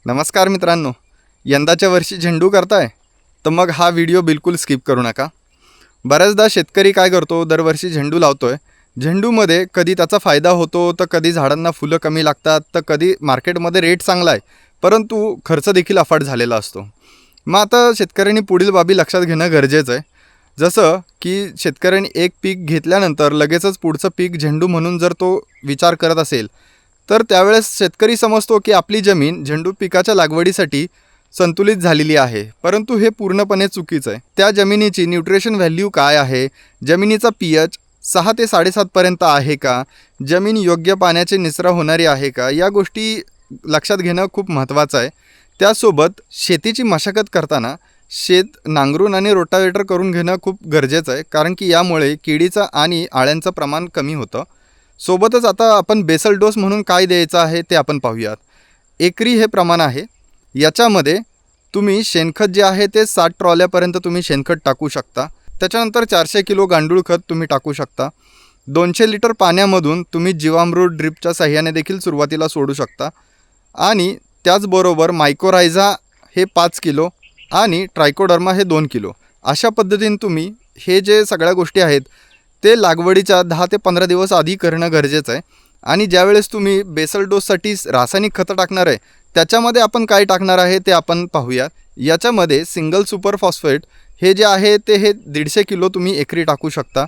नमस्कार मित्रांनो, यंदाच्या वर्षी झेंडू करताय तर मग हा व्हिडिओ बिलकुल स्किप करू नका। बऱ्याचदा शेतकरी काय करतो, दरवर्षी झेंडू लावतोय। झेंडूमध्ये कधी त्याचा फायदा होतो तर कधी झाडांना फुलं कमी लागतात, तर कधी मार्केटमध्ये रेट चांगला आहे परंतु खर्च देखील अफाट झालेला असतो। मग आता शेतकऱ्यांनी पुढील बाबी लक्षात घेणं गरजेचं आहे। जसं की शेतकऱ्यांनी एक पीक घेतल्यानंतर लगेचच पुढचं पीक झेंडू म्हणून जर तो विचार करत असेल तर त्यावेळेस शेतकरी समजतो की आपली जमीन झेंडू पिकाच्या लागवडीसाठी संतुलित झालेली आहे, परंतु हे पूर्णपणे चुकीचं आहे। त्या जमिनीची न्यूट्रिशन व्हॅल्यू काय आहे, जमिनीचा पीएच 6 ते 7.5 पर्यंत आहे का, जमीन योग्य पाण्याचे निचरा होणारी आहे का, या गोष्टी लक्षात घेणं खूप महत्त्वाचं आहे। त्यासोबत शेतीची मशागत करताना शेत नांगरून आणि रोटावेटर करून घेणं खूप गरजेचं आहे, कारण की यामुळे किडीचं आणि आळ्यांचं प्रमाण कमी होतं। सोबतच आता आपण बेसल डोस म्हणून काय द्यायचं आहे ते आपण पाहूयात। एकरी हे प्रमाण आहे, याच्यामध्ये तुम्ही शेणखत जे आहे ते 60 ट्रॉल्यापर्यंत तुम्ही शेणखत टाकू शकता। त्याच्यानंतर 400 किलो गांडूळ खत तुम्ही टाकू शकता। 200 लिटर पाण्यामधून तुम्ही जीवामृत ड्रिपच्या साह्याने देखील सुरुवातीला सोडू शकता। आणि त्याचबरोबर मायकोरायझा हे 5 किलो आणि ट्रायकोडर्मा हे 2 किलो, अशा पद्धतीने तुम्ही हे जे सगळ्या गोष्टी आहेत ते लागवडीच्या 10 ते 15 दिवस आधी करणं गरजेचं आहे। आणि ज्यावेळेस तुम्ही बेसल डोससाठी रासायनिक खतं टाकणार आहे त्याच्यामध्ये आपण काय टाकणार आहे ते आपण पाहूया। याच्यामध्ये सिंगल सुपर फॉस्फेट हे जे आहे ते 150 किलो तुम्ही एकरी टाकू शकता।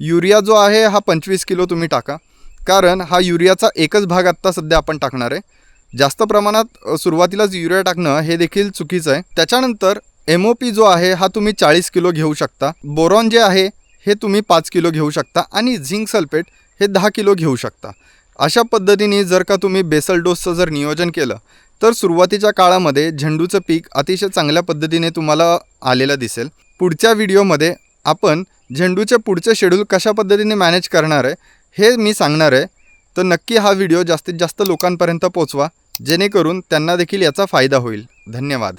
युरिया जो आहे हा 25 किलो तुम्ही टाका, कारण हा युरियाचा एकच भाग आत्ता सध्या आपण टाकणार आहे। जास्त प्रमाणात सुरुवातीलाच युरिया टाकणं हे देखील चुकीचं आहे। त्याच्यानंतर MOP जो आहे हा तुम्ही 40 किलो घेऊ शकता। बोरॉन जे आहे हे तुम्ही 5 किलो घेऊ शकता आणि झिंक सल्फेट हे 10 किलो घेऊ शकता। अशा पद्धतीने जर का तुम्ही बेसल डोसचं जर नियोजन केलं तर सुरुवातीच्या काळामध्ये झेंडूचं पीक अतिशय चांगल्या पद्धतीने तुम्हाला आलेलं दिसेल। पुढच्या व्हिडिओमध्ये आपण झेंडूचे पुढचे शेड्यूल कशा पद्धतीने मॅनेज करणार आहे हे मी सांगणार आहे, तर नक्की हा व्हिडिओ जास्तीत जास्त लोकांपर्यंत पोहोचवा, जेणेकरून त्यांना देखील याचा फायदा होईल। धन्यवाद।